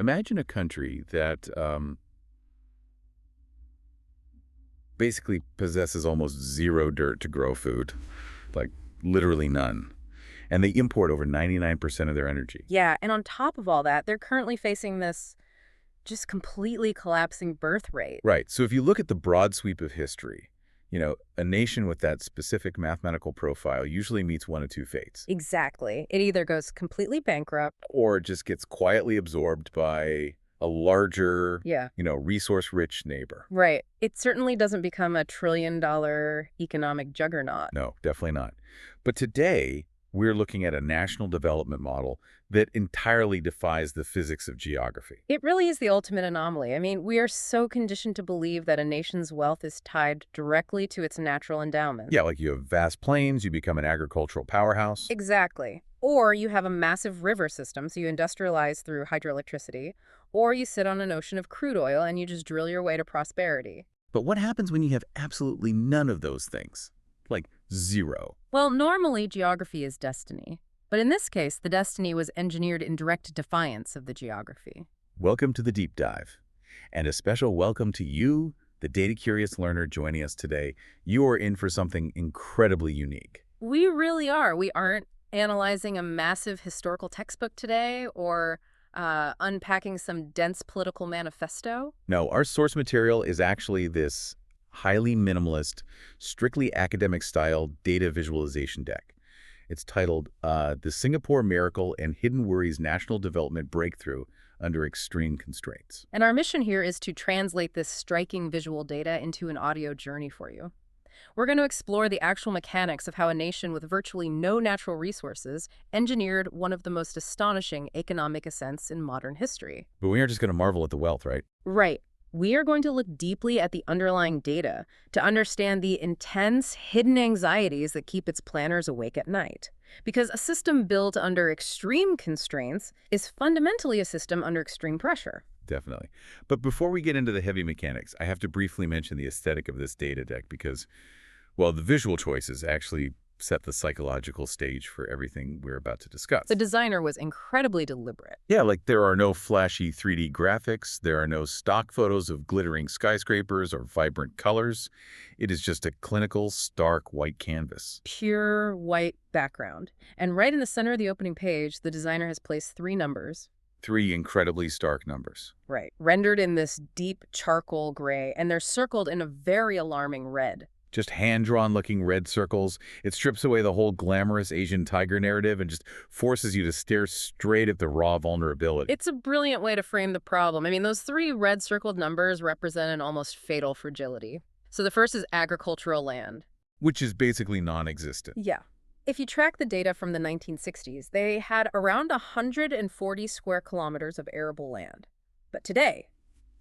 Imagine a country that basically possesses almost zero dirt to grow food, like literally none. And they import over 99% of their energy. Yeah, and on top of all that, they're currently facing this just completely collapsing birth rate. Right. So if you look at the broad sweep of history, a nation with that specific mathematical profile usually meets one of two fates. Exactly. It either goes completely bankrupt. Or it just gets quietly absorbed by a larger, Yeah. resource-rich neighbor. Right. It certainly doesn't become a trillion-dollar economic juggernaut. No, definitely not. But today, we're looking at a national development model that entirely defies the physics of geography. It really is the ultimate anomaly. I mean, we are so conditioned to believe that a nation's wealth is tied directly to its natural endowments. Yeah, like you have vast plains, you become an agricultural powerhouse. Exactly. Or you have a massive river system, so you industrialize through hydroelectricity, or you sit on an ocean of crude oil and you just drill your way to prosperity. But what happens when you have absolutely none of those things? Like zero. Well, normally geography is destiny. But in this case, the destiny was engineered in direct defiance of the geography. Welcome to the Deep Dive. And a special welcome to you, the data-curious learner joining us today. You are in for something incredibly unique. We really are. We aren't analyzing a massive historical textbook today or unpacking some dense political manifesto. No, our source material is actually this highly minimalist, strictly academic-style data visualization deck. It's titled The Singapore Miracle and Hidden Worries National Development Breakthrough Under Extreme Constraints. And our mission here is to translate this striking visual data into an audio journey for you. We're going to explore the actual mechanics of how a nation with virtually no natural resources engineered one of the most astonishing economic ascents in modern history. But we aren't just going to marvel at the wealth, right? Right. We are going to look deeply at the underlying data to understand the intense, hidden anxieties that keep its planners awake at night. Because a system built under extreme constraints is fundamentally a system under extreme pressure. Definitely. But before we get into the heavy mechanics, I have to briefly mention the aesthetic of this data deck because, well, the visual choices actually set the psychological stage for everything we're about to discuss. The designer was incredibly deliberate. Yeah, like there are no flashy 3D graphics, there are no stock photos of glittering skyscrapers or vibrant colors. It is just a clinical, stark white canvas. Pure white background. And right in the center of the opening page, the designer has placed 3 numbers. 3 incredibly stark numbers. Right. Rendered in this deep charcoal gray, and they're circled in a very alarming red. Just hand-drawn looking red circles. It strips away the whole glamorous Asian tiger narrative and just forces you to stare straight at the raw vulnerability. It's a brilliant way to frame the problem. I mean, those 3 red circled numbers represent an almost fatal fragility. So the first is agricultural land. Which is basically non-existent. Yeah. If you track the data from the 1960s, they had around 140 square kilometers of arable land. But today,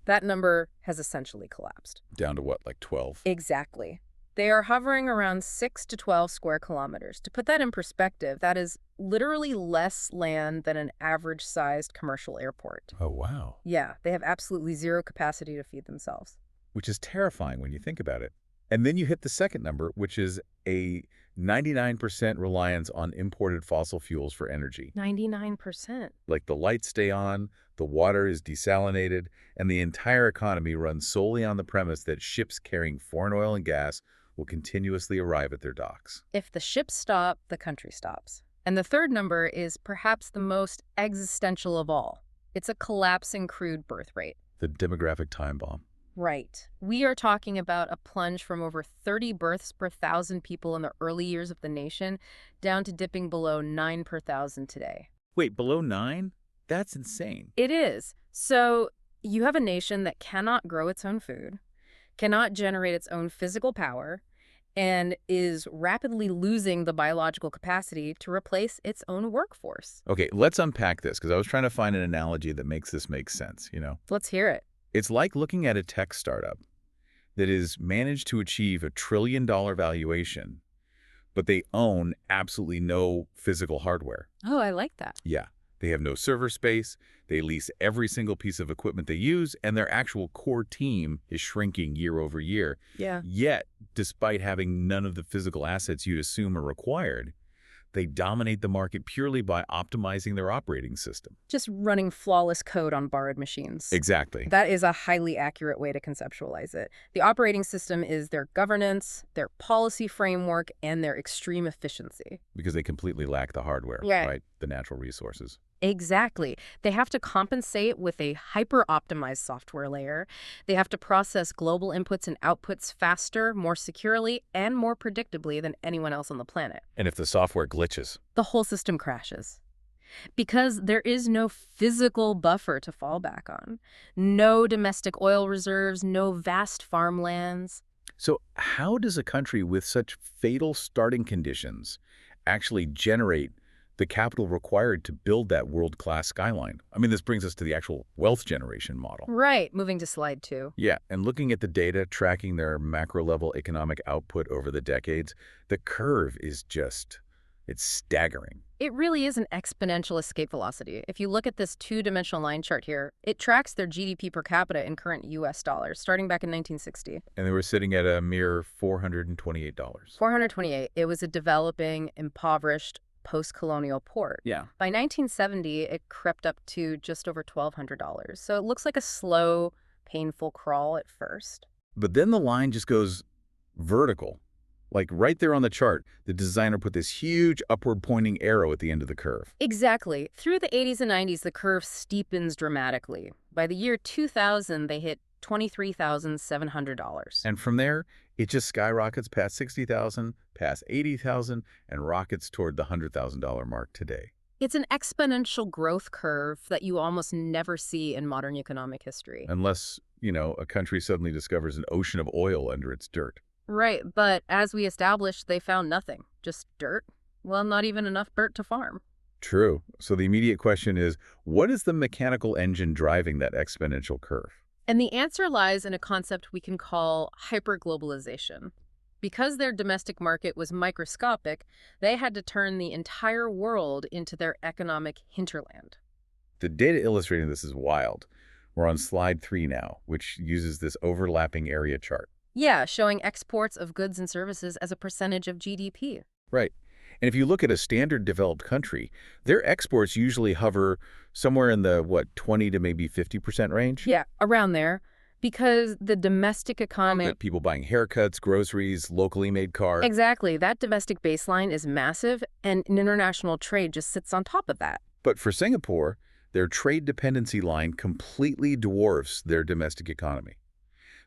that number has essentially collapsed. Down to what, like 12? Exactly. They are hovering around 6 to 12 square kilometers. To put that in perspective, that is literally less land than an average-sized commercial airport. Oh, wow. Yeah, they have absolutely zero capacity to feed themselves. Which is terrifying when you think about it. And then you hit the second number, which is a 99% reliance on imported fossil fuels for energy. 99%. Like the lights stay on, the water is desalinated, and the entire economy runs solely on the premise that ships carrying foreign oil and gas will continuously arrive at their docks. If the ships stop, the country stops. And the third number is perhaps the most existential of all. It's a collapsing crude birth rate. The demographic time bomb. Right. We are talking about a plunge from over 30 births per 1,000 people in the early years of the nation down to dipping below 9 per 1,000 today. Wait, below 9? That's insane. It is. So you have a nation that cannot grow its own food, cannot generate its own physical power, and is rapidly losing the biological capacity to replace its own workforce. Okay, let's unpack this because I was trying to find an analogy that makes this make sense. Let's hear it. It's like looking at a tech startup that has managed to achieve a $1 trillion valuation, but they own absolutely no physical hardware. Oh, I like that. Yeah, they have no server space, they lease every single piece of equipment they use, and their actual core team is shrinking year over year. Yeah. Yet, despite having none of the physical assets you'd assume are required, They dominate the market purely by optimizing their operating system. Just running flawless code on borrowed machines. Exactly. That is a highly accurate way to conceptualize it. The operating system is their governance, their policy framework, and their extreme efficiency. Because they completely lack the hardware, Yeah. right? The natural resources. Exactly. They have to compensate with a hyper-optimized software layer. They have to process global inputs and outputs faster, more securely, and more predictably than anyone else on the planet. And if the software glitches, The whole system crashes. Because there is no physical buffer to fall back on. No domestic oil reserves, no vast farmlands. so how does a country with such fatal starting conditions actually generate the capital required to build that world-class skyline? I mean, this brings us to the actual wealth generation model. Right, moving to slide 2. Yeah, and looking at the data, tracking their macro-level economic output over the decades, the curve is it's staggering. It really is an exponential escape velocity. If you look at this two-dimensional line chart here, it tracks their GDP per capita in current US dollars, starting back in 1960. And they were sitting at a mere $428. 428, it was a developing, impoverished, post-colonial port. Yeah. By 1970, it crept up to just over $1,200. So it looks like a slow, painful crawl at first. But then the line just goes vertical. Like right there on the chart, the designer put this huge upward pointing arrow at the end of the curve. Exactly. Through the 80s and 90s, the curve steepens dramatically. By the year 2000, they hit $23,700. And from there, it just skyrockets past 60,000, past 80,000, and rockets toward the $100,000 mark today. It's an exponential growth curve that you almost never see in modern economic history. Unless, a country suddenly discovers an ocean of oil under its dirt. Right, but as we established, they found nothing. Just dirt. Well, not even enough dirt to farm. True. So the immediate question is, what is the mechanical engine driving that exponential curve? And the answer lies in a concept we can call hyperglobalization. Because their domestic market was microscopic, they had to turn the entire world into their economic hinterland. The data illustrating this is wild. We're on slide 3 now, which uses this overlapping area chart. Yeah, showing exports of goods and services as a percentage of GDP. Right. And if you look at a standard developed country, their exports usually hover somewhere in the, 20 to maybe 50% range? Yeah, around there. Because the domestic economy... That people buying haircuts, groceries, locally made cars. Exactly. That domestic baseline is massive, and international trade just sits on top of that. But for Singapore, their trade dependency line completely dwarfs their domestic economy.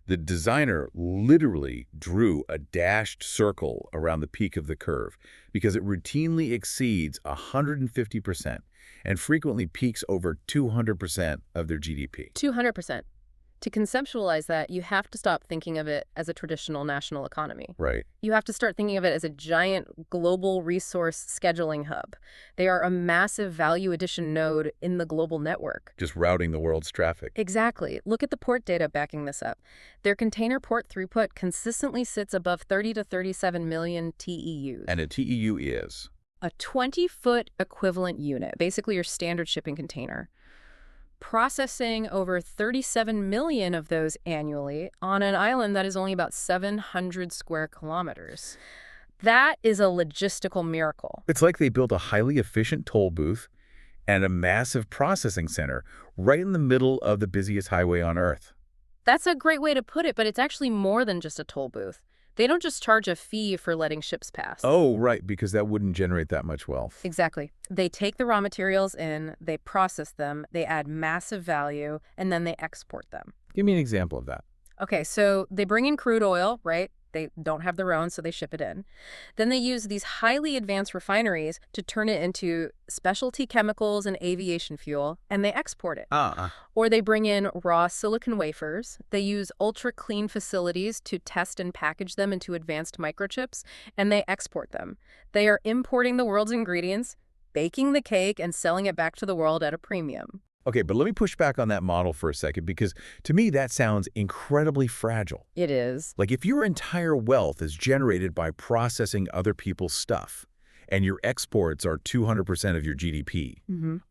The designer literally drew a dashed circle around the peak of the curve because it routinely exceeds 150% and frequently peaks over 200% of their GDP. 200%. To conceptualize that, you have to stop thinking of it as a traditional national economy. Right. You have to start thinking of it as a giant global resource scheduling hub. They are a massive value addition node in the global network. Just routing the world's traffic. Exactly. Look at the port data backing this up. Their container port throughput consistently sits above 30 to 37 million TEUs. And a TEU is? A 20-foot equivalent unit, basically your standard shipping container. Processing over 37 million of those annually on an island that is only about 700 square kilometers. That is a logistical miracle. It's like they built a highly efficient toll booth and a massive processing center right in the middle of the busiest highway on Earth. That's a great way to put it, but it's actually more than just a toll booth. They don't just charge a fee for letting ships pass. Oh, right, because that wouldn't generate that much wealth. Exactly. They take the raw materials in, they process them, they add massive value, and then they export them. Give me an example of that. Okay, so they bring in crude oil, right? They don't have their own, so they ship it in. Then they use these highly advanced refineries to turn it into specialty chemicals and aviation fuel, and they export it. Or they bring in raw silicon wafers. They use ultra-clean facilities to test and package them into advanced microchips, and they export them. They are importing the world's ingredients, baking the cake, and selling it back to the world at a premium. Okay, but let me push back on that model for a second, because to me that sounds incredibly fragile. It is. Like if your entire wealth is generated by processing other people's stuff, and your exports are 200% of your GDP,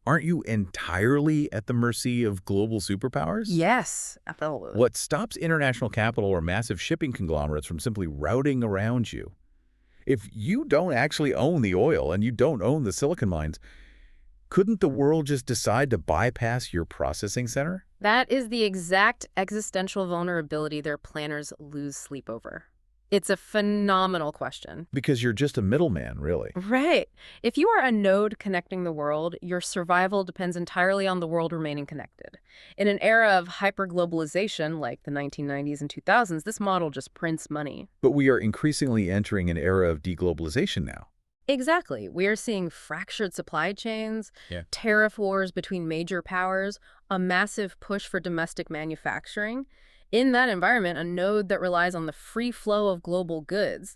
aren't you entirely at the mercy of global superpowers? Yes, absolutely. What stops international capital or massive shipping conglomerates from simply routing around you If you don't actually own the oil and you don't own the silicon mines, couldn't the world just decide to bypass your processing center? That is the exact existential vulnerability their planners lose sleep over. It's a phenomenal question. Because you're just a middleman, really. Right. If you are a node connecting the world, your survival depends entirely on the world remaining connected. In an era of hyperglobalization like the 1990s and 2000s, this model just prints money. But we are increasingly entering an era of deglobalization now. Exactly. We are seeing fractured supply chains, Yeah. tariff wars between major powers, a massive push for domestic manufacturing. In that environment, a node that relies on the free flow of global goods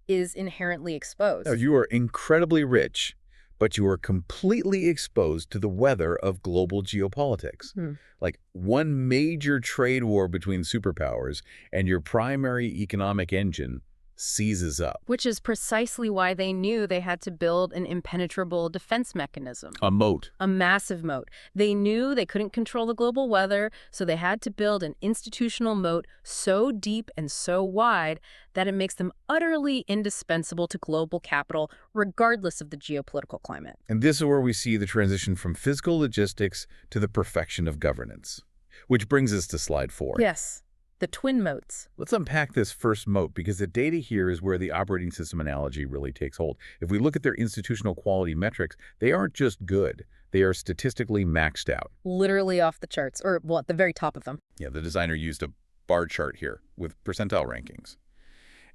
is inherently exposed. Now, you are incredibly rich, but you are completely exposed to the weather of global geopolitics. Hmm. Like one major trade war between superpowers and your primary economic engine seizes up. Which is precisely why they knew they had to build an impenetrable defense mechanism. A moat. A massive moat. They knew they couldn't control the global weather, so they had to build an institutional moat so deep and so wide that it makes them utterly indispensable to global capital, regardless of the geopolitical climate. And this is where we see the transition from physical logistics to the perfection of governance. Which brings us to slide 4. Yes, the twin moats. Let's unpack this first moat, because the data here is where the operating system analogy really takes hold. If we look at their institutional quality metrics, they aren't just good. They are statistically maxed out. Literally off the charts, or, well, at the very top of them. Yeah, the designer used a bar chart here with percentile rankings.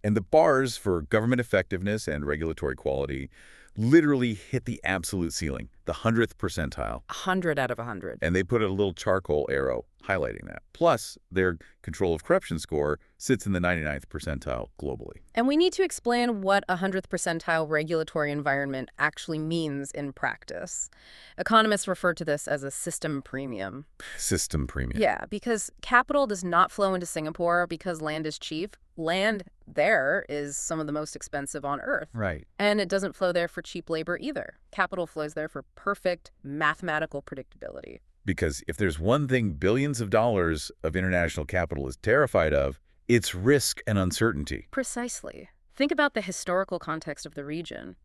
And the bars for government effectiveness and regulatory quality literally hit the absolute ceiling, the 100th percentile. 100 out of 100. And they put a little charcoal arrow highlighting that. Plus, their control of corruption score sits in the 99th percentile globally. And we need to explain what a 100th percentile regulatory environment actually means in practice. Economists refer to this as a system premium. System premium. Yeah, because capital does not flow into Singapore because land is cheap. Land there is some of the most expensive on Earth. Right. And it doesn't flow there for cheap labor either. Capital flows there for perfect mathematical predictability. Because if there's one thing billions of dollars of international capital is terrified of, it's risk and uncertainty. Precisely. Think about the historical context of the region.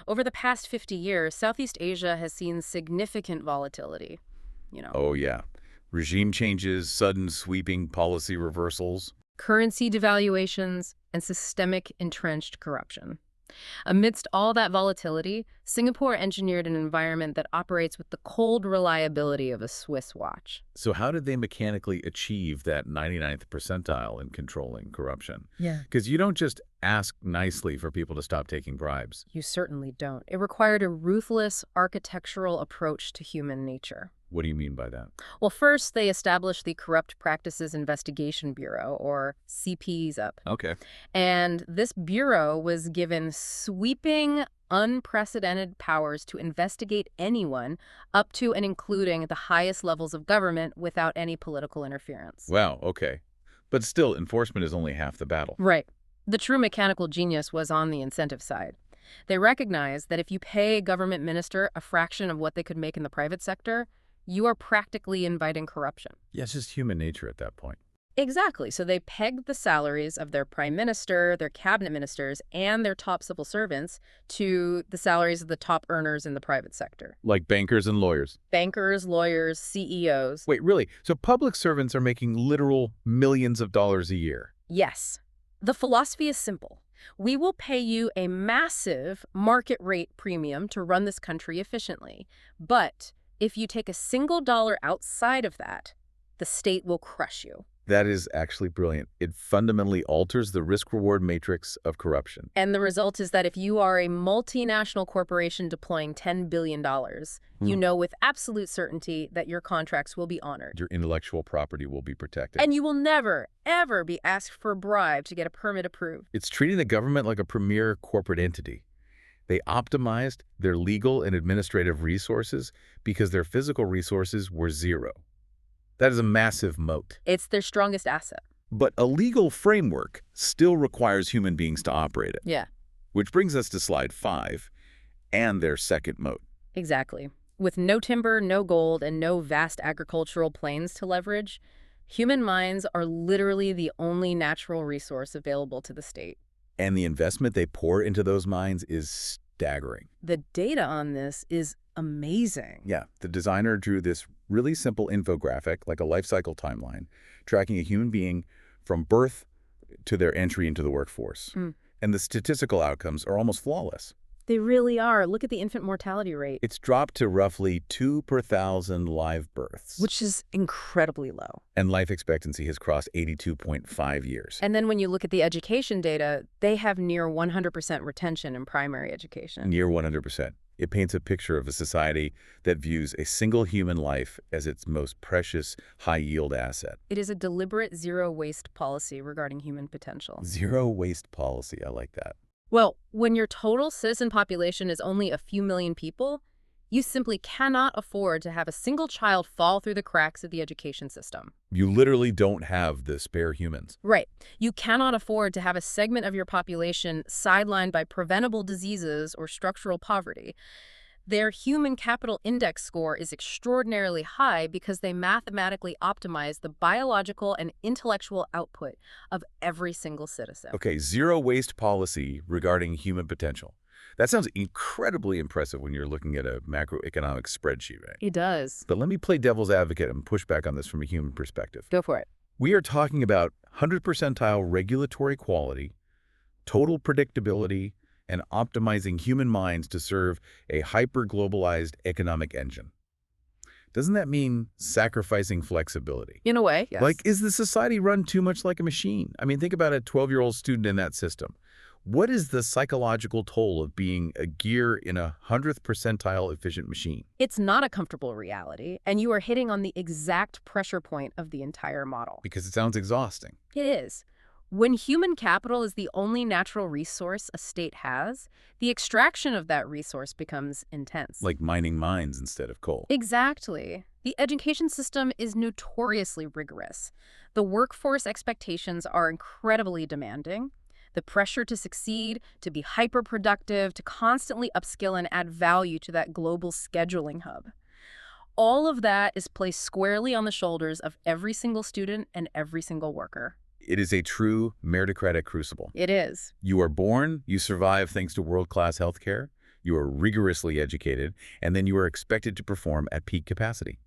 Over the past 50 years, Southeast Asia has seen significant volatility. Oh, yeah. Regime changes, sudden sweeping policy reversals. Currency devaluations, and systemic entrenched corruption. Amidst all that volatility, Singapore engineered an environment that operates with the cold reliability of a Swiss watch. So how did they mechanically achieve that 99th percentile in controlling corruption? Yeah. Because you don't just ask nicely for people to stop taking bribes. You certainly don't. It required a ruthless architectural approach to human nature. What do you mean by that? Well, first, they established the Corrupt Practices Investigation Bureau, or CPZUP. Okay. And this bureau was given sweeping, unprecedented powers to investigate anyone up to and including the highest levels of government without any political interference. Wow, okay. But still, enforcement is only half the battle. Right. The true mechanical genius was on the incentive side. They recognized that if you pay a government minister a fraction of what they could make in the private sector, you are practically inviting corruption. Yeah, it's just human nature at that point. Exactly. So they pegged the salaries of their prime minister, their cabinet ministers, and their top civil servants to the salaries of the top earners in the private sector. Like bankers and lawyers. Bankers, lawyers, CEOs. Wait, really? So public servants are making literal millions of dollars a year? Yes. The philosophy is simple. We will pay you a massive market rate premium to run this country efficiently. But if you take a single dollar outside of that, the state will crush you. That is actually brilliant. It fundamentally alters the risk-reward matrix of corruption. And the result is that if you are a multinational corporation deploying $10 billion, you know with absolute certainty that your contracts will be honored. Your intellectual property will be protected. And you will never, ever be asked for a bribe to get a permit approved. It's treating the government like a premier corporate entity. They optimized their legal and administrative resources because their physical resources were zero. That is a massive moat. It's their strongest asset. But a legal framework still requires human beings to operate it. Yeah. Which brings us to slide 5 and their second moat. Exactly. With no timber, no gold, and no vast agricultural plains to leverage, human minds are literally the only natural resource available to the state. And the investment they pour into those minds is staggering. The data on this is amazing. Yeah, the designer drew this really simple infographic, like a life cycle timeline, tracking a human being from birth to their entry into the workforce. And the statistical outcomes are almost flawless. They really are. Look at the infant mortality rate, It's dropped to roughly 2 per 1,000 live births. which is incredibly low. And life expectancy has crossed 82.5 years. And then when you look at the education data, they have near 100% retention in primary education. Near 100%. It paints a picture of a society that views a single human life as its most precious, high-yield asset. It is a deliberate zero-waste policy regarding human potential. Zero-waste policy, I like that. Well, when your total citizen population is only a few million people, you simply cannot afford to have a single child fall through the cracks of the education system. You literally don't have the spare humans. Right. You cannot afford to have a segment of your population sidelined by preventable diseases or structural poverty. Their human capital index score is extraordinarily high because they mathematically optimize the biological and intellectual output of every single citizen. Okay, zero-waste policy regarding human potential. That sounds incredibly impressive when you're looking at a macroeconomic spreadsheet, right? It does. But let me play devil's advocate and push back on this from a human perspective. Go for it. We are talking about 100 percentile regulatory quality, total predictability, and optimizing human minds to serve a hyper-globalized economic engine. Doesn't that mean sacrificing flexibility? In a way, yes. Like, is the society run too much like a machine? I mean, think about a 12-year-old student in that system. What is the psychological toll of being a gear in a 100th percentile efficient machine? It's not a comfortable reality, and you are hitting on the exact pressure point of the entire model. Because it sounds exhausting. It is. When human capital is the only natural resource a state has, the extraction of that resource becomes intense. Like mining mines instead of coal. Exactly. The education system is notoriously rigorous. The workforce expectations are incredibly demanding. The pressure to succeed, to be hyper-productive, to constantly upskill and add value to that global scheduling hub. All of that is placed squarely on the shoulders of every single student and every single worker. It is a true meritocratic crucible. It is. You are born, you survive thanks to world-class healthcare, you are rigorously educated, and then you are expected to perform at peak capacity.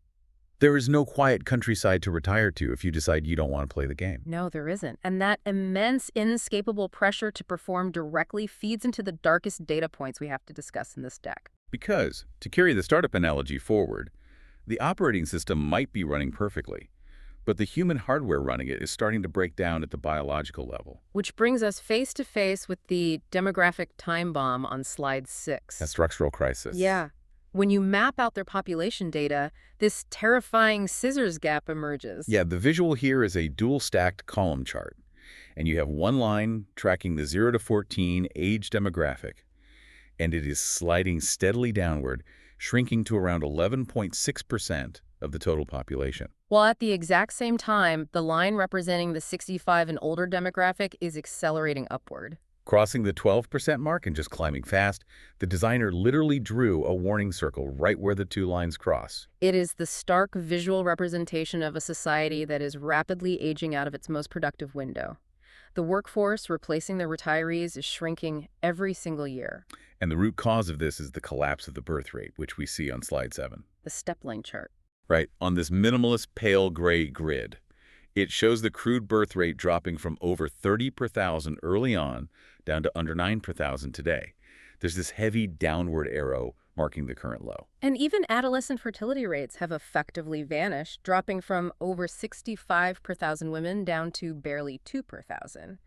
There is no quiet countryside to retire to if you decide you don't want to play the game. No, there isn't. And that immense, inescapable pressure to perform directly feeds into the darkest data points we have to discuss in this deck. Because, to carry the startup analogy forward, the operating system might be running perfectly, but the human hardware running it is starting to break down at the biological level. Which brings us face to face with the demographic time bomb on slide 6. A structural crisis. Yeah. When you map out their population data, this terrifying scissors gap emerges. Yeah, the visual here is a dual-stacked column chart. And you have one line tracking the 0 to 14 age demographic. And it is sliding steadily downward, shrinking to around 11.6% of the total population. While at the exact same time, the line representing the 65 and older demographic is accelerating upward. Crossing the 12% mark and just climbing fast, the designer literally drew a warning circle right where the two lines cross. It is the stark visual representation of a society that is rapidly aging out of its most productive window. The workforce replacing the retirees is shrinking every single year. And the root cause of this is the collapse of the birth rate, which we see on slide 7. The step line chart. Right, on this minimalist pale gray grid. It shows the crude birth rate dropping from over 30 per thousand early on down to under 9 per thousand today. There's this heavy downward arrow marking the current low. And even adolescent fertility rates have effectively vanished, dropping from over 65 per thousand women down to barely 2 per thousand.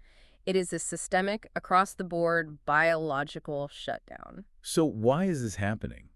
It is a systemic, across-the-board biological shutdown. So why is this happening?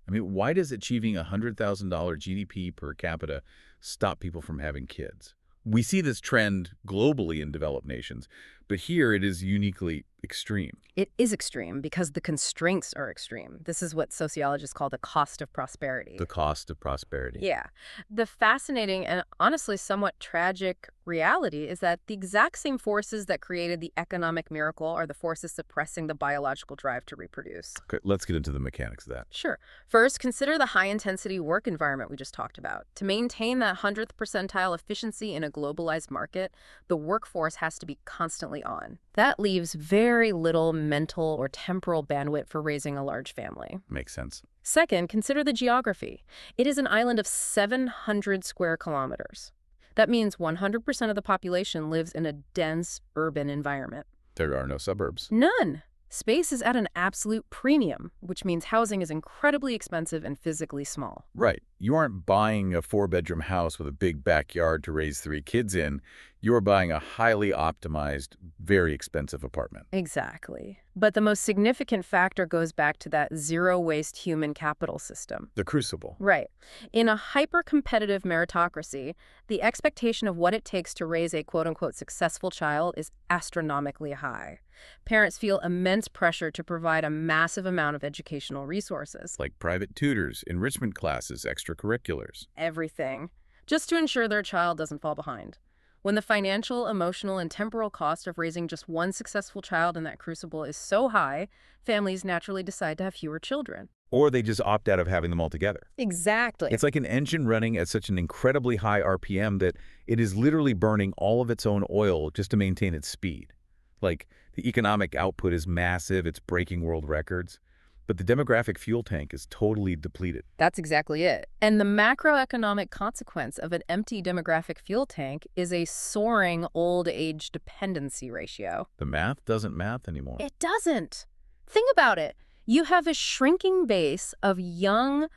I mean, why does achieving $100,000 GDP per capita stop people from having kids? We see this trend globally in developed nations, but here it is uniquely extreme. It is extreme because the constraints are extreme. This is what sociologists call the cost of prosperity. The cost of prosperity. Yeah. The fascinating and honestly somewhat tragic reality is that the exact same forces that created the economic miracle are the forces suppressing the biological drive to reproduce. Okay, let's get into the mechanics of that. Sure. First, consider the high-intensity work environment we just talked about. To maintain that 100th percentile efficiency in a globalized market, the workforce has to be constantly constantly on. That leaves very little mental or temporal bandwidth for raising a large family. Makes sense. Second, consider the geography. It is an island of 700 square kilometers. That means 100% of the population lives in a dense urban environment. There are no suburbs. None. Space is at an absolute premium, which means housing is incredibly expensive and physically small. Right. You aren't buying a 4-bedroom house with a big backyard to raise 3 kids in. You're buying a highly optimized, very expensive apartment. Exactly. But the most significant factor goes back to that zero-waste human capital system. The crucible. Right. In a hyper-competitive meritocracy, the expectation of what it takes to raise a quote-unquote successful child is astronomically high. Parents feel immense pressure to provide a massive amount of educational resources. Like private tutors, enrichment classes, extracurriculars. Everything. Just to ensure their child doesn't fall behind. When the financial, emotional, and temporal cost of raising just one successful child in that crucible is so high, families naturally decide to have fewer children. Or they just opt out of having them altogether. Exactly. It's like an engine running at such an incredibly high RPM that it is literally burning all of its own oil just to maintain its speed. Like, the economic output is massive, it's breaking world records, but the demographic fuel tank is totally depleted. That's exactly it. And the macroeconomic consequence of an empty demographic fuel tank is a soaring old age dependency ratio. The math doesn't math anymore. It doesn't. Think about it. You have a shrinking base of young,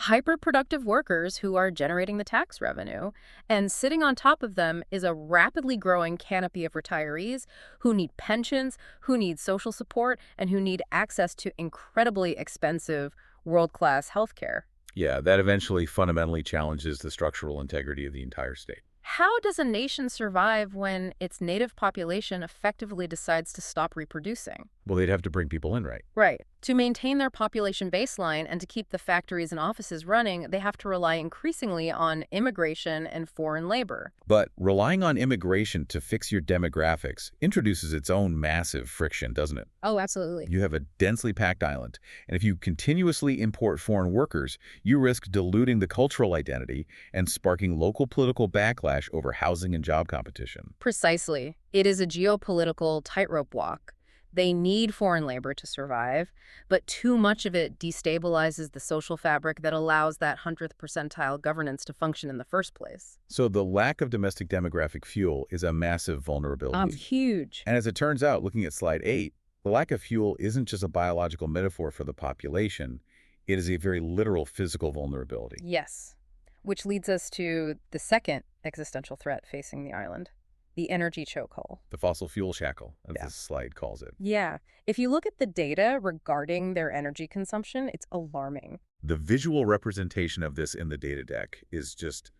hyper-productive workers who are generating the tax revenue, and sitting on top of them is a rapidly growing canopy of retirees who need pensions, who need social support, and who need access to incredibly expensive world-class healthcare. Yeah, that eventually fundamentally challenges the structural integrity of the entire state. How does a nation survive when its native population effectively decides to stop reproducing? Well, they'd have to bring people in, right? Right. To maintain their population baseline and to keep the factories and offices running, they have to rely increasingly on immigration and foreign labor. But relying on immigration to fix your demographics introduces its own massive friction, doesn't it? Oh, absolutely. You have a densely packed island, and if you continuously import foreign workers, you risk diluting the cultural identity and sparking local political backlash over housing and job competition. Precisely. It is a geopolitical tightrope walk. They need foreign labor to survive, but too much of it destabilizes the social fabric that allows that 100th percentile governance to function in the first place. So the lack of domestic demographic fuel is a massive vulnerability. Huge. And as it turns out, looking at slide 8, the lack of fuel isn't just a biological metaphor for the population. It is a very literal physical vulnerability. Yes. Which leads us to the second existential threat facing the island. The energy chokehold. The fossil fuel shackle, as this slide calls it. Yeah. If you look at the data regarding their energy consumption, it's alarming. The visual representation of this in the data deck is just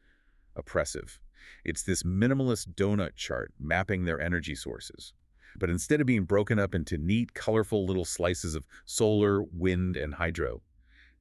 oppressive. It's this minimalist donut chart mapping their energy sources. But instead of being broken up into neat, colorful little slices of solar, wind, and hydro,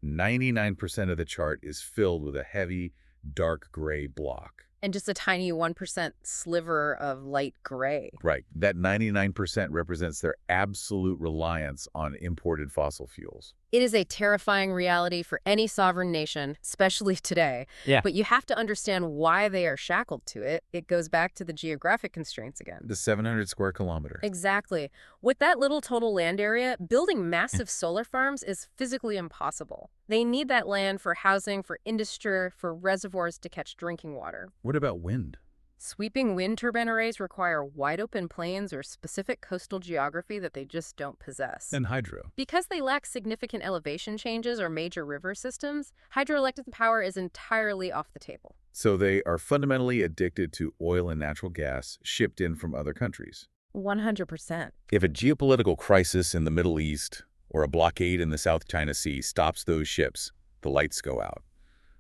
99% of the chart is filled with a heavy, dark gray block. And just a tiny 1% sliver of light gray. Right. That 99% represents their absolute reliance on imported fossil fuels. It is a terrifying reality for any sovereign nation, especially today. Yeah. But you have to understand why they are shackled to it. It goes back to the geographic constraints again. The 700 square kilometer. Exactly. With that little total land area, building massive solar farms is physically impossible. They need that land for housing, for industry, for reservoirs to catch drinking water. What about wind? Sweeping wind turbine arrays require wide-open plains or specific coastal geography that they just don't possess. And hydro. Because they lack significant elevation changes or major river systems, hydroelectric power is entirely off the table. So they are fundamentally addicted to oil and natural gas shipped in from other countries. 100%. If a geopolitical crisis in the Middle East or a blockade in the South China Sea stops those ships, the lights go out.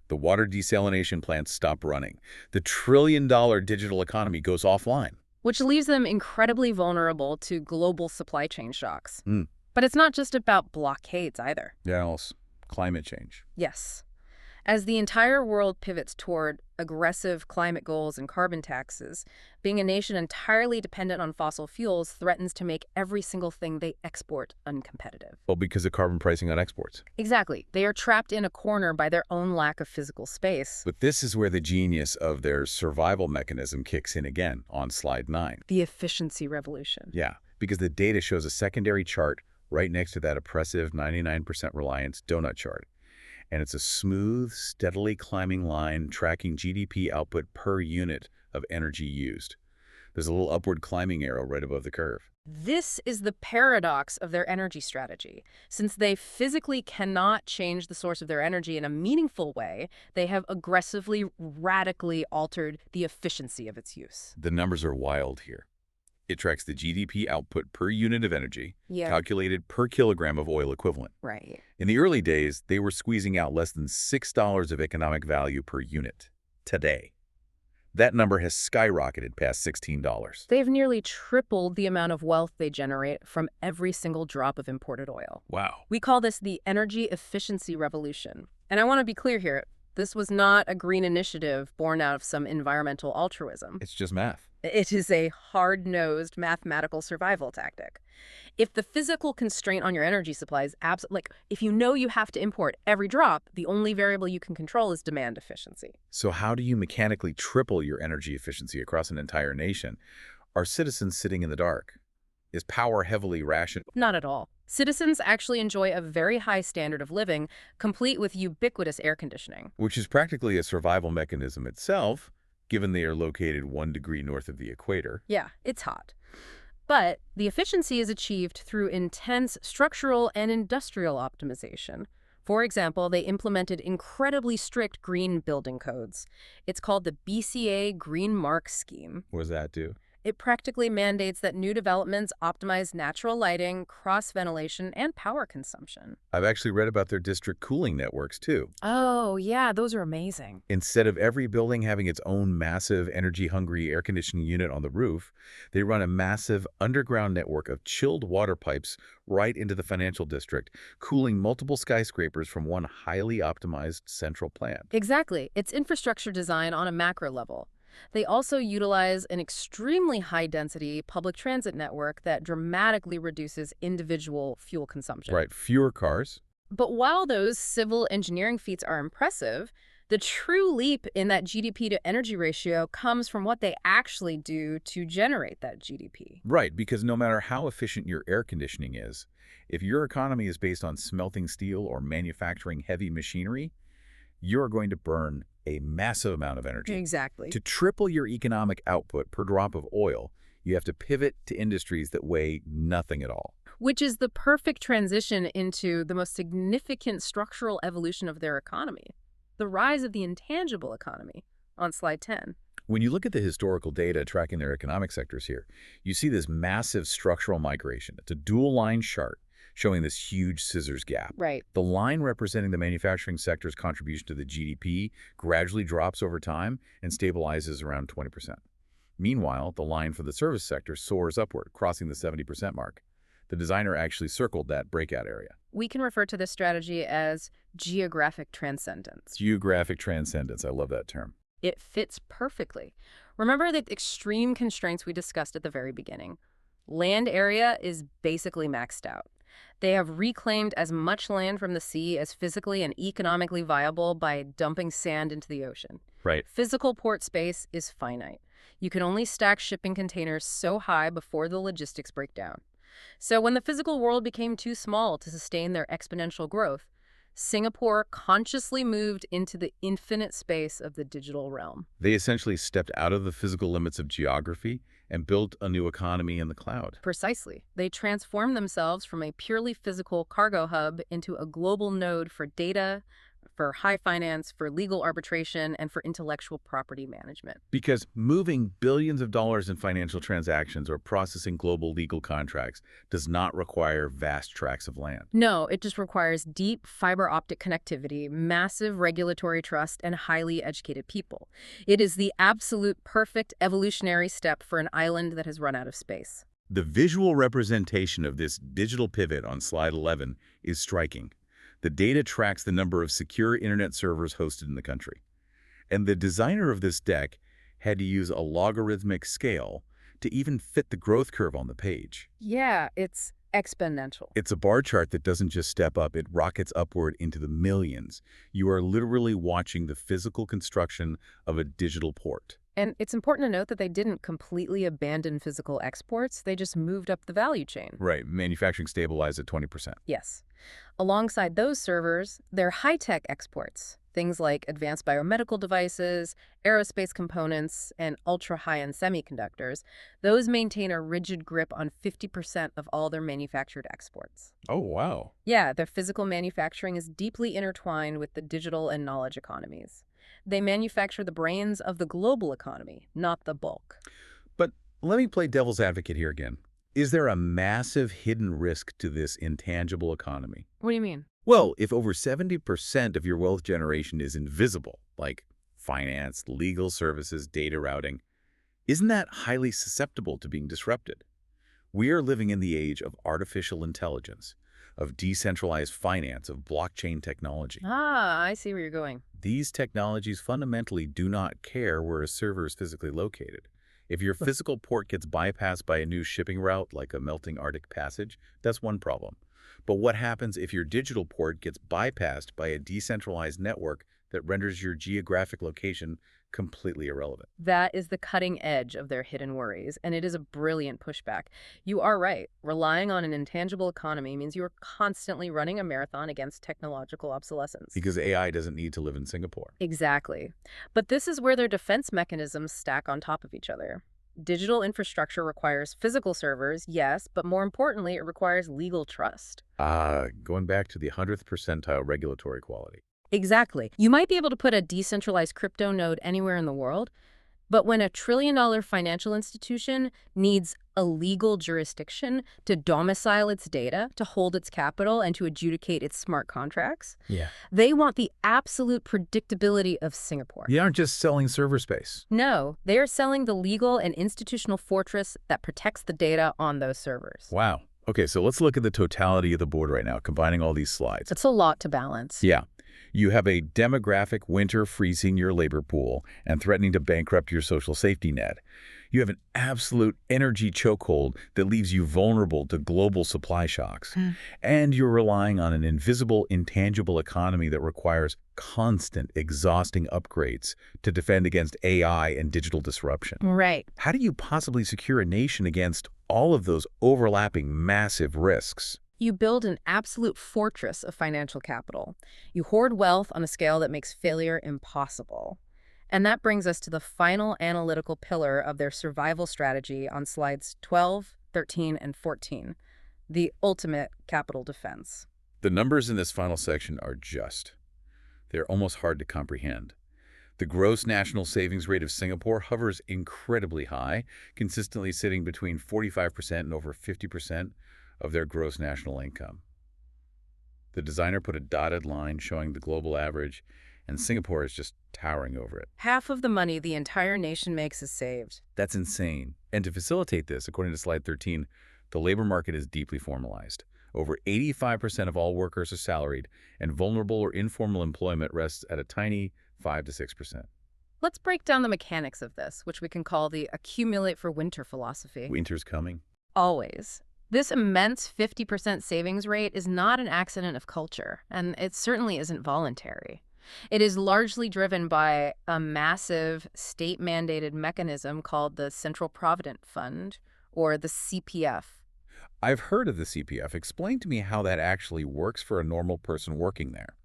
The water desalination plants stop running. The trillion-dollar digital economy goes offline. Which leaves them incredibly vulnerable to global supply chain shocks. Mm. But it's not just about blockades either. Yeah, else climate change. Yes. As the entire world pivots toward aggressive climate goals and carbon taxes, being a nation entirely dependent on fossil fuels threatens to make every single thing they export uncompetitive. Well, because of carbon pricing on exports. Exactly. They are trapped in a corner by their own lack of physical space. But this is where the genius of their survival mechanism kicks in again on slide 9. The efficiency revolution. Yeah, because the data shows a secondary chart right next to that oppressive 99% reliance donut chart. And it's a smooth, steadily climbing line tracking GDP output per unit of energy used. There's a little upward climbing arrow right above the curve. This is the paradox of their energy strategy. Since they physically cannot change the source of their energy in a meaningful way, they have aggressively, radically altered the efficiency of its use. The numbers are wild here. It tracks the GDP output per unit of energy, calculated per kilogram of oil equivalent. Right. In the early days, they were squeezing out less than $6 of economic value per unit. Today, that number has skyrocketed past $16. They've nearly tripled the amount of wealth they generate from every single drop of imported oil. Wow. We call this the energy efficiency revolution. And I want to be clear here. This was not a green initiative born out of some environmental altruism. It's just math. It is a hard-nosed mathematical survival tactic. If the physical constraint on your energy supply is like if you know you have to import every drop, the only variable you can control is demand efficiency. So how do you mechanically triple your energy efficiency across an entire nation? Are citizens sitting in the dark? Is power heavily rationed? Not at all. Citizens actually enjoy a very high standard of living, complete with ubiquitous air conditioning. Which is practically a survival mechanism itself, given they are located 1 degree north of the equator. Yeah, it's hot. But the efficiency is achieved through intense structural and industrial optimization. For example, they implemented incredibly strict green building codes. It's called the BCA Green Mark Scheme. What does that do? It practically mandates that new developments optimize natural lighting, cross-ventilation, and power consumption. I've actually read about their district cooling networks, too. Oh, yeah, those are amazing. Instead of every building having its own massive, energy-hungry air conditioning unit on the roof, they run a massive underground network of chilled water pipes right into the financial district, cooling multiple skyscrapers from one highly optimized central plant. Exactly. It's infrastructure design on a macro level. They also utilize an extremely high-density public transit network that dramatically reduces individual fuel consumption. Right, fewer cars. But while those civil engineering feats are impressive, the true leap in that GDP to energy ratio comes from what they actually do to generate that GDP. Right, because no matter how efficient your air conditioning is, if your economy is based on smelting steel or manufacturing heavy machinery, you're going to burn a massive amount of energy. Exactly. To triple your economic output per drop of oil, you have to pivot to industries that weigh nothing at all. Which is the perfect transition into the most significant structural evolution of their economy, the rise of the intangible economy, on slide 10. When you look at the historical data tracking their economic sectors here, you see this massive structural migration. It's a dual-line chart showing this huge scissors gap. Right. The line representing the manufacturing sector's contribution to the GDP gradually drops over time and stabilizes around 20%. Meanwhile, the line for the service sector soars upward, crossing the 70% mark. The designer actually circled that breakout area. We can refer to this strategy as geographic transcendence. Geographic transcendence, I love that term. It fits perfectly. Remember the extreme constraints we discussed at the very beginning. Land area is basically maxed out. They have reclaimed as much land from the sea as physically and economically viable by dumping sand into the ocean. Right. Physical port space is finite. You can only stack shipping containers so high before the logistics break down. So when the physical world became too small to sustain their exponential growth, Singapore consciously moved into the infinite space of the digital realm. They essentially stepped out of the physical limits of geography and built a new economy in the cloud. Precisely. They transformed themselves from a purely physical cargo hub into a global node for data, for high finance, for legal arbitration, and for intellectual property management. Because moving billions of dollars in financial transactions or processing global legal contracts does not require vast tracts of land. No, it just requires deep fiber optic connectivity, massive regulatory trust, and highly educated people. It is the absolute perfect evolutionary step for an island that has run out of space. The visual representation of this digital pivot on slide 11 is striking. The data tracks the number of secure internet servers hosted in the country. And the designer of this deck had to use a logarithmic scale to even fit the growth curve on the page. Yeah, it's exponential. It's a bar chart that doesn't just step up, it rockets upward into the millions. You are literally watching the physical construction of a digital port. And it's important to note that they didn't completely abandon physical exports, they just moved up the value chain. Right, manufacturing stabilized at 20%. Yes. Alongside those servers, they're high-tech exports, things like advanced biomedical devices, aerospace components, and ultra-high-end semiconductors. Those maintain a rigid grip on 50% of all their manufactured exports. Oh, wow. Yeah, their physical manufacturing is deeply intertwined with the digital and knowledge economies. They manufacture the brains of the global economy, not the bulk. But let me play devil's advocate here again. Is there a massive hidden risk to this intangible economy? What do you mean? Well, if over 70% of your wealth generation is invisible, like finance, legal services, data routing, isn't that highly susceptible to being disrupted? We are living in the age of artificial intelligence, of decentralized finance, of blockchain technology. Ah, I see where you're going. These technologies fundamentally do not care where a server is physically located. If your physical port gets bypassed by a new shipping route, like a melting Arctic passage, that's one problem. But what happens if your digital port gets bypassed by a decentralized network that renders your geographic location completely irrelevant? That is the cutting edge of their hidden worries, and it is a brilliant pushback. You are right. Relying on an intangible economy means you are constantly running a marathon against technological obsolescence. Because AI doesn't need to live in Singapore. Exactly. But this is where their defense mechanisms stack on top of each other. Digital infrastructure requires physical servers, yes, but more importantly, it requires legal trust. Going back to the 100th percentile regulatory quality. Exactly. You might be able to put a decentralized crypto node anywhere in the world, but when a trillion-dollar financial institution needs a legal jurisdiction to domicile its data, to hold its capital, and to adjudicate its smart contracts, they want the absolute predictability of Singapore. You aren't just selling server space. No, they are selling the legal and institutional fortress that protects the data on those servers. Wow. Okay, so let's look at the totality of the board right now, combining all these slides. It's a lot to balance. Yeah. You have a demographic winter freezing your labor pool and threatening to bankrupt your social safety net. You have an absolute energy chokehold that leaves you vulnerable to global supply shocks. And you're relying on an invisible, intangible economy that requires constant, exhausting upgrades to defend against AI and digital disruption. Right. How do you possibly secure a nation against all of those overlapping massive risks? You build an absolute fortress of financial capital. You hoard wealth on a scale that makes failure impossible. And that brings us to the final analytical pillar of their survival strategy on slides 12, 13, and 14, the ultimate capital defense. The numbers in this final section are they're almost hard to comprehend. The gross national savings rate of Singapore hovers incredibly high, consistently sitting between 45% and over 50% of their gross national income. The designer put a dotted line showing the global average, and Singapore is just towering over it. Half of the money the entire nation makes is saved. That's insane. And to facilitate this, according to slide 13, the labor market is deeply formalized. Over 85% of all workers are salaried, and vulnerable or informal employment rests at a tiny 5 to 6%. Let's break down the mechanics of this, which we can call the accumulate for winter philosophy. Winter's coming. Always. This immense 50% savings rate is not an accident of culture, and it certainly isn't voluntary. It is largely driven by a massive state-mandated mechanism called the Central Provident Fund, or the CPF. I've heard of the CPF. Explain to me how that actually works for a normal person working there.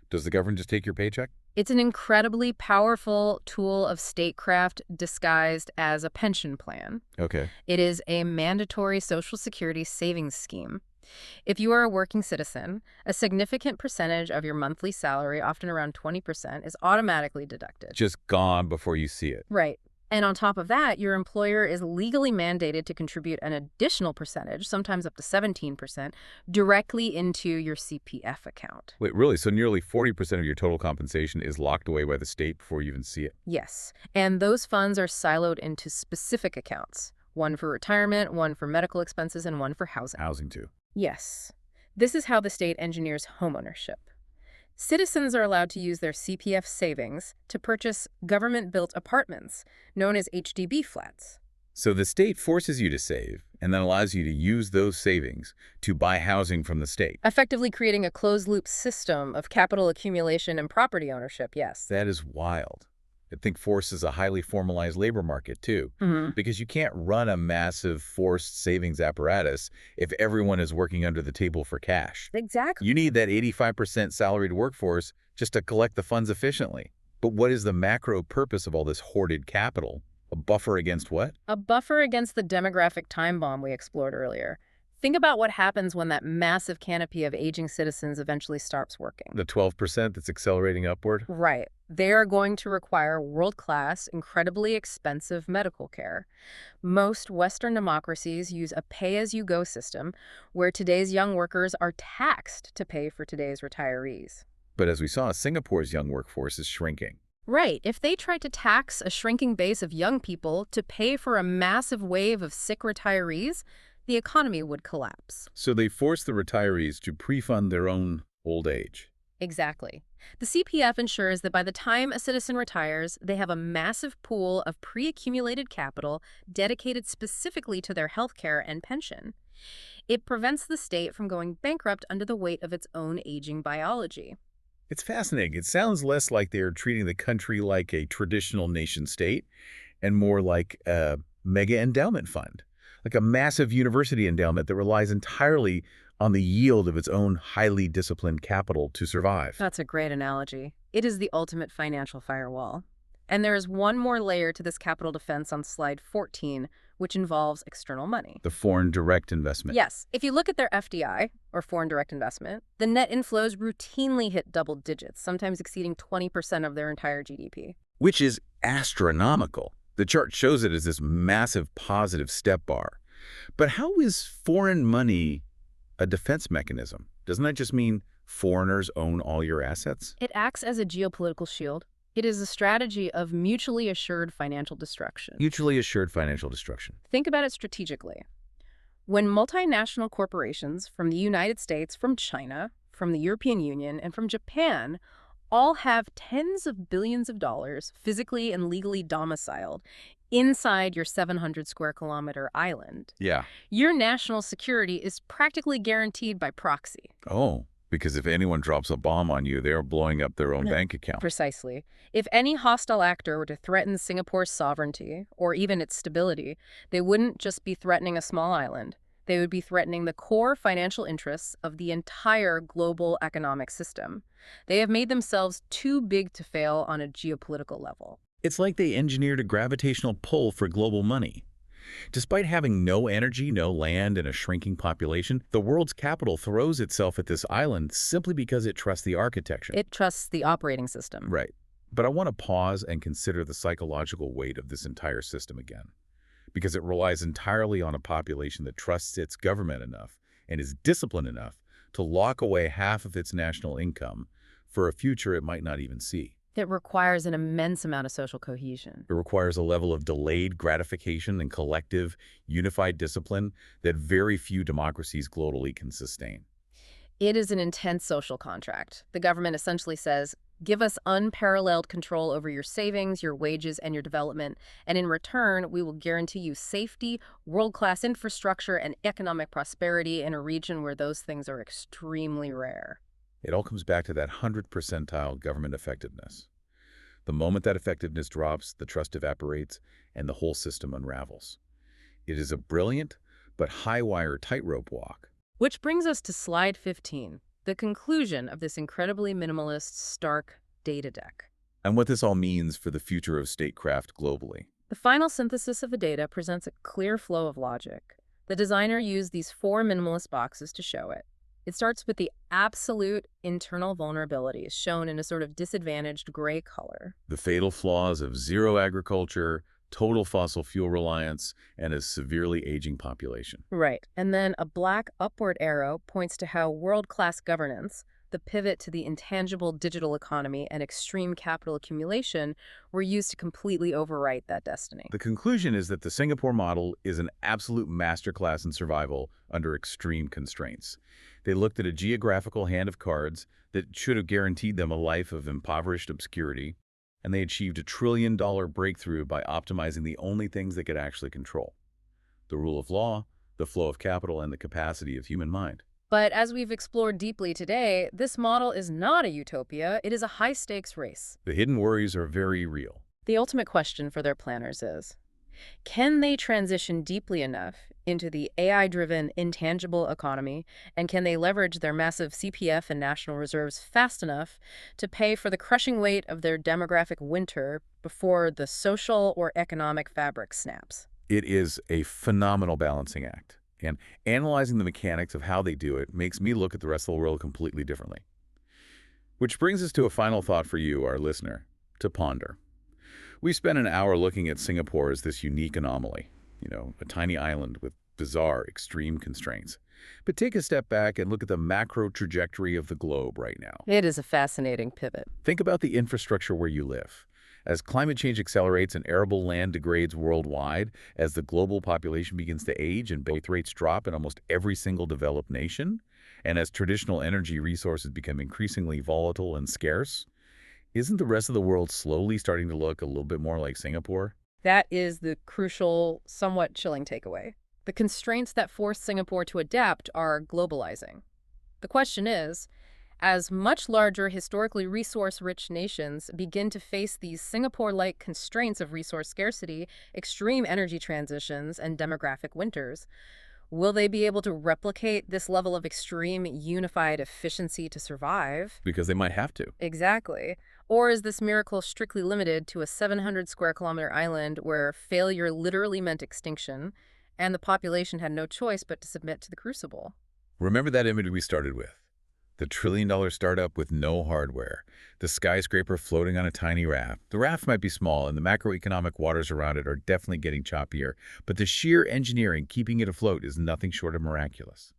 Does the government just take your paycheck? It's an incredibly powerful tool of statecraft disguised as a pension plan. Okay. It is a mandatory Social Security savings scheme. If you are a working citizen, a significant percentage of your monthly salary, often around 20%, is automatically deducted. Just gone before you see it. Right. And on top of that, your employer is legally mandated to contribute an additional percentage, sometimes up to 17%, directly into your CPF account. Wait, really? So nearly 40% of your total compensation is locked away by the state before you even see it? Yes. And those funds are siloed into specific accounts. One for retirement, one for medical expenses, and one for housing. Housing, too. Yes. This is how the state engineers homeownership. Citizens are allowed to use their CPF savings to purchase government-built apartments, known as HDB flats. So the state forces you to save and then allows you to use those savings to buy housing from the state. Effectively creating a closed-loop system of capital accumulation and property ownership, yes. That is wild. I think forces a highly formalized labor market, too, because you can't run a massive forced savings apparatus if everyone is working under the table for cash. Exactly. You need that 85% salaried workforce just to collect the funds efficiently. But what is the macro purpose of all this hoarded capital? A buffer against what? A buffer against the demographic time bomb we explored earlier. Think about what happens when that massive canopy of aging citizens eventually stops working. The 12% that's accelerating upward? Right. They are going to require world-class, incredibly expensive medical care. Most Western democracies use a pay-as-you-go system where today's young workers are taxed to pay for today's retirees. But as we saw, Singapore's young workforce is shrinking. Right. If they tried to tax a shrinking base of young people to pay for a massive wave of sick retirees, the economy would collapse. So they force the retirees to pre-fund their own old age. Exactly. The CPF ensures that by the time a citizen retires, they have a massive pool of pre-accumulated capital dedicated specifically to their health care and pension. It prevents the state from going bankrupt under the weight of its own aging biology. It's fascinating. It sounds less like they're treating the country like a traditional nation state and more like a mega endowment fund, like a massive university endowment that relies entirely on the yield of its own highly disciplined capital to survive. That's a great analogy. It is the ultimate financial firewall. And there is one more layer to this capital defense on slide 14, which involves external money. The foreign direct investment. Yes. If you look at their FDI, or foreign direct investment, the net inflows routinely hit double digits, sometimes exceeding 20% of their entire GDP. Which is astronomical. The chart shows it as this massive positive step bar. But how is foreign money a defense mechanism? Doesn't that just mean foreigners own all your assets? It acts as a geopolitical shield. It is a strategy of mutually assured financial destruction. Mutually assured financial destruction. Think about it strategically. When multinational corporations from the United States, from China, from the European Union, and from Japan all have tens of billions of dollars physically and legally domiciled inside your 700 square kilometer island, Yeah. your national security is practically guaranteed by proxy. Oh, because if anyone drops a bomb on you, they're blowing up their own bank account. Precisely. If any hostile actor were to threaten Singapore's sovereignty, or even its stability, they wouldn't just be threatening a small island. They would be threatening the core financial interests of the entire global economic system. They have made themselves too big to fail on a geopolitical level. It's like they engineered a gravitational pull for global money. Despite having no energy, no land, and a shrinking population, the world's capital throws itself at this island simply because it trusts the architecture. It trusts the operating system. Right. But I want to pause and consider the psychological weight of this entire system again, because it relies entirely on a population that trusts its government enough and is disciplined enough to lock away half of its national income for a future it might not even see. It requires an immense amount of social cohesion. It requires a level of delayed gratification and collective, unified discipline that very few democracies globally can sustain. It is an intense social contract. The government essentially says, give us unparalleled control over your savings, your wages, and your development, and in return, we will guarantee you safety, world-class infrastructure, and economic prosperity in a region where those things are extremely rare. It all comes back to that 100th percentile government effectiveness. The moment that effectiveness drops, the trust evaporates, and the whole system unravels. It is a brilliant but high-wire tightrope walk. Which brings us to slide 15, the conclusion of this incredibly minimalist, stark data deck. And what this all means for the future of statecraft globally. The final synthesis of the data presents a clear flow of logic. The designer used these 4 minimalist boxes to show it. It starts with the absolute internal vulnerabilities shown in a sort of disadvantaged gray color. The fatal flaws of zero agriculture, total fossil fuel reliance, and a severely aging population. Right. And then a black upward arrow points to how world-class governance, the pivot to the intangible digital economy, and extreme capital accumulation were used to completely overwrite that destiny. The conclusion is that the Singapore model is an absolute masterclass in survival under extreme constraints. They looked at a geographical hand of cards that should have guaranteed them a life of impoverished obscurity, and they achieved a $1 trillion breakthrough by optimizing the only things they could actually control: the rule of law, the flow of capital, and the capacity of human mind. But as we've explored deeply today, this model is not a utopia, it is a high-stakes race. The hidden worries are very real. The ultimate question for their planners is, can they transition deeply enough into the AI-driven intangible economy, and can they leverage their massive CPF and national reserves fast enough to pay for the crushing weight of their demographic winter before the social or economic fabric snaps? It is a phenomenal balancing act, and analyzing the mechanics of how they do it makes me look at the rest of the world completely differently. Which brings us to a final thought for you, our listener, to ponder. We spent an hour looking at Singapore as this unique anomaly, a tiny island with bizarre, extreme constraints. But take a step back and look at the macro trajectory of the globe right now. It is a fascinating pivot. Think about the infrastructure where you live. As climate change accelerates and arable land degrades worldwide, as the global population begins to age and birth rates drop in almost every single developed nation, and as traditional energy resources become increasingly volatile and scarce, isn't the rest of the world slowly starting to look a little bit more like Singapore? That is the crucial, somewhat chilling takeaway. The constraints that force Singapore to adapt are globalizing. The question is, as much larger, historically resource-rich nations begin to face these Singapore-like constraints of resource scarcity, extreme energy transitions, and demographic winters, will they be able to replicate this level of extreme unified efficiency to survive? Because they might have to. Exactly. Or is this miracle strictly limited to a 700 square kilometer island where failure literally meant extinction, and the population had no choice but to submit to the crucible? Remember that image we started with? The trillion-dollar startup with no hardware, the skyscraper floating on a tiny raft. The raft might be small, and the macroeconomic waters around it are definitely getting choppier, but the sheer engineering keeping it afloat is nothing short of miraculous.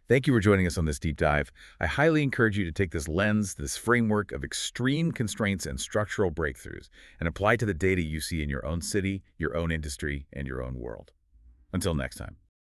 Thank you for joining us on this deep dive. I highly encourage you to take this lens, this framework of extreme constraints and structural breakthroughs, and apply it to the data you see in your own city, your own industry, and your own world. Until next time.